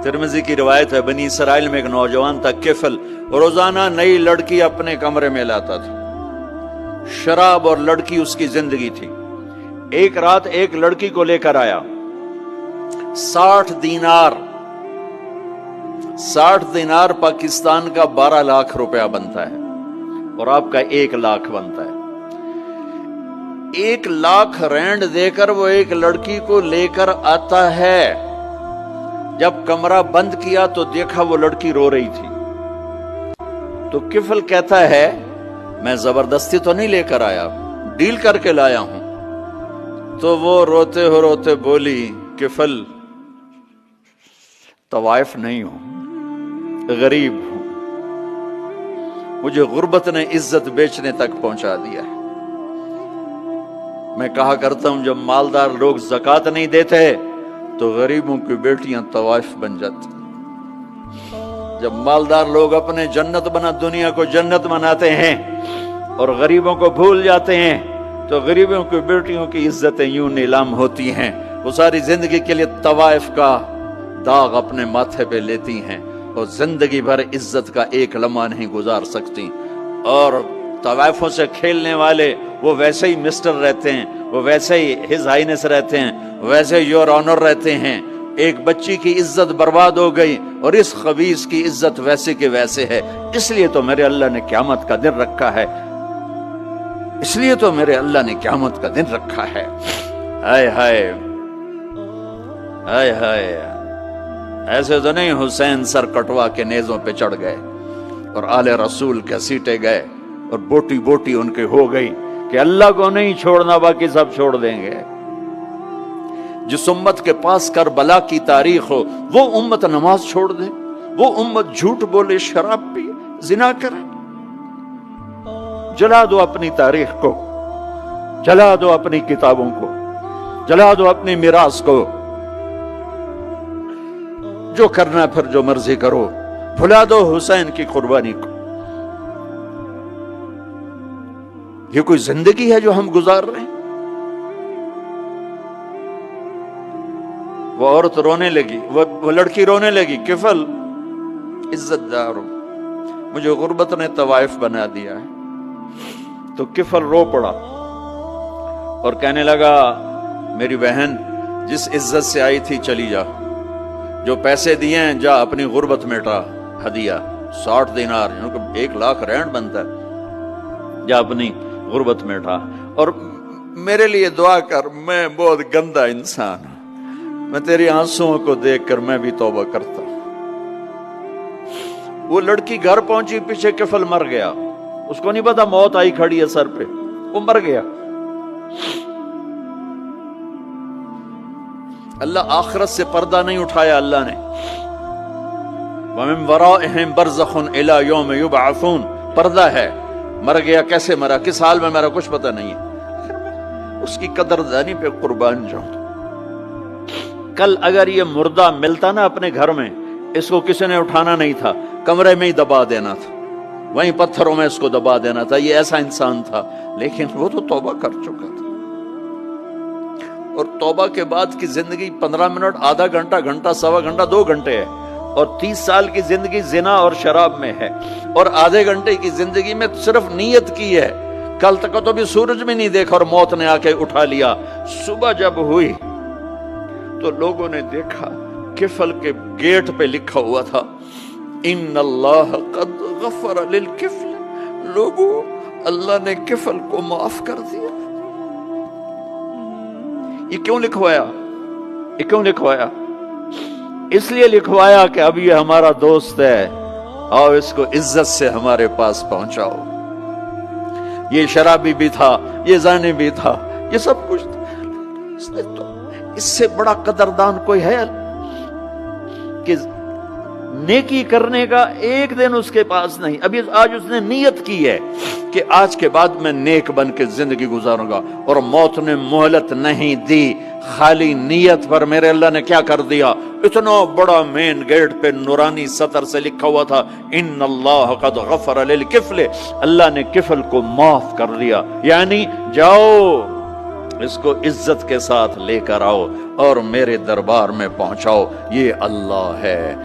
ترمذی کی روایت ہے، بنی اسرائیل میں ایک نوجوان تھا کفل، روزانہ نئی لڑکی اپنے کمرے میں لاتا تھا، شراب اور لڑکی اس کی زندگی تھی۔ ایک رات ایک لڑکی کو لے کر آیا، 60 دینار 60 دینار پاکستان کا 12 لاکھ روپیہ بنتا ہے، اور آپ کا 1 لاکھ بنتا ہے۔ 1 لاکھ رینڈ دے کر وہ ایک لڑکی کو لے کر آتا ہے۔ جب کمرہ بند کیا تو دیکھا وہ لڑکی رو رہی تھی، تو کفل کہتا ہے میں زبردستی تو نہیں لے کر آیا، ڈیل کر کے لایا ہوں۔ تو وہ روتے بولی، کفل طوائف نہیں ہوں، غریب ہوں، مجھے غربت نے عزت بیچنے تک پہنچا دیا ہے۔ میں کہا کرتا ہوں جب مالدار لوگ زکوٰۃ نہیں دیتے تو غریبوں کی بیٹیاں طوائف بن جاتی۔ جب مالدار لوگ اپنے جنت بنا دنیا کو جنت بناتے ہیں اور غریبوں کو بھول جاتے ہیں تو غریبوں کی بیٹیوں کی عزتیں یوں نیلام ہوتی ہیں۔ وہ ساری زندگی کے لیے طوائف کا داغ اپنے ماتھے پہ لیتی ہیں اور زندگی بھر عزت کا ایک لمحہ نہیں گزار سکتی۔ اور طوائفوں سے کھیلنے والے وہ ویسے ہی مسٹر رہتے ہیں، وہ ویسے ہی ہز ہائنس رہتے ہیں، ویسے یور آنر رہتے ہیں۔ ایک بچی کی عزت برباد ہو گئی اور اس خبیث کی عزت ویسے کے ویسے ہے۔ اس لیے تو میرے اللہ نے قیامت کا دن رکھا ہے، اس لیے تو میرے اللہ نے قیامت کا دن رکھا ہے۔ ہائے ہائے ہائے ہائے، ایسے تو نہیں حسین سر کٹوا کے نیزوں پہ چڑھ گئے اور آل رسول کے سیٹے گئے اور بوٹی بوٹی ان کے ہو گئی کہ اللہ کو نہیں چھوڑنا باقی سب چھوڑ دیں گے۔ جس امت کے پاس کربلا کی تاریخ ہو وہ امت نماز چھوڑ دے، وہ امت جھوٹ بولے، شراب پیے، زنا کرے۔ جلا دو اپنی تاریخ کو، جلا دو اپنی کتابوں کو، جلا دو اپنی میراث کو، جو کرنا پھر جو مرضی کرو، بھلا دو حسین کی قربانی کو۔ یہ کوئی زندگی ہے جو ہم گزار رہے ہیں؟ وہ عورت رونے لگی، وہ لڑکی رونے لگی، کفل عزت دار ہو، مجھے غربت نے طوائف بنا دیا ہے۔ تو کفل رو پڑا اور کہنے لگا میری بہن جس عزت سے آئی تھی چلی جا، جو پیسے دیے ہیں جا اپنی غربت مٹا، ہدیہ 60 دینار یعنی کہ 1 لاکھ رینڈ بنتا ہے، جا اپنی غربت مٹا، اور میرے لیے دعا کر، میں بہت گندا انسان ہوں، میں تیری آنسوؤں کو دیکھ کر میں بھی توبہ کرتا ہوں۔ وہ لڑکی گھر پہنچی، پیچھے کفل مر گیا، اس کو نہیں پتا موت آئی کھڑی ہے سر پہ، وہ مر گیا۔ اللہ آخرت سے پردہ نہیں اٹھایا اللہ نے۔ وَمِن وَرَائِهِمْ بَرْزَخٌ إِلَى يَوْمِ يُبْعَثُونَ، پردہ ہے، مر گیا، کیسے مرا، کس حال میں مرا، کچھ پتہ نہیں ہے، اس کی قدردانی پہ قربان جاؤں۔ کل اگر یہ مردہ ملتا نا اپنے گھر میں، اس کو کسی نے اٹھانا نہیں تھا، کمرے میں ہی دبا دینا تھا، وہیں پتھروں میں اس کو دبا دینا تھا، یہ ایسا انسان تھا، لیکن وہ تو توبہ کر چکا تھا۔ اور توبہ کے بعد کی زندگی 15 منٹ، آدھا گھنٹہ، گھنٹہ، سوا گھنٹہ، 2 گھنٹے ہے، اور 30 سال کی زندگی زنا اور شراب میں ہے، اور آدھے گھنٹے کی زندگی میں صرف نیت کی ہے۔ کل تک تو بھی سورج بھی نہیں دیکھا اور موت نے آ کے اٹھا لیا۔ صبح جب ہوئی تو لوگوں نے دیکھا کفل کے گیٹ پہ لکھا ہوا تھا ان اللہ قد غفر للکفل، لوگوں اللہ نے کفل کو معاف کر دیا۔ یہ کیوں لکھوایا؟ یہ کیوں لکھوایا؟ اس لیے لکھوایا کہ اب یہ ہمارا دوست ہے، اور اس کو عزت سے ہمارے پاس پہنچاؤ۔ یہ شرابی بھی تھا، یہ زانی بھی تھا، یہ سب کچھ تھا۔ اس سے بڑا قدردان کوئی ہے کہ نیکی کرنے کا ایک دن اس کے پاس نہیں؟ ابھی آج اس نے نیت کی ہے کہ آج کے بعد میں نیک بن کے زندگی گزاروں گا، اور موت نے مہلت نہیں دی۔ خالی نیت پر میرے اللہ نے کیا کر دیا، اتنا بڑا مین گیٹ پہ نورانی سطر سے لکھا ہوا تھا ان اللہ قد غفر للکفل، اللہ نے کفل کو معاف کر دیا۔ یعنی جاؤ اس کو عزت کے ساتھ لے کر آؤ اور میرے دربار میں پہنچاؤ، یہ اللہ ہے۔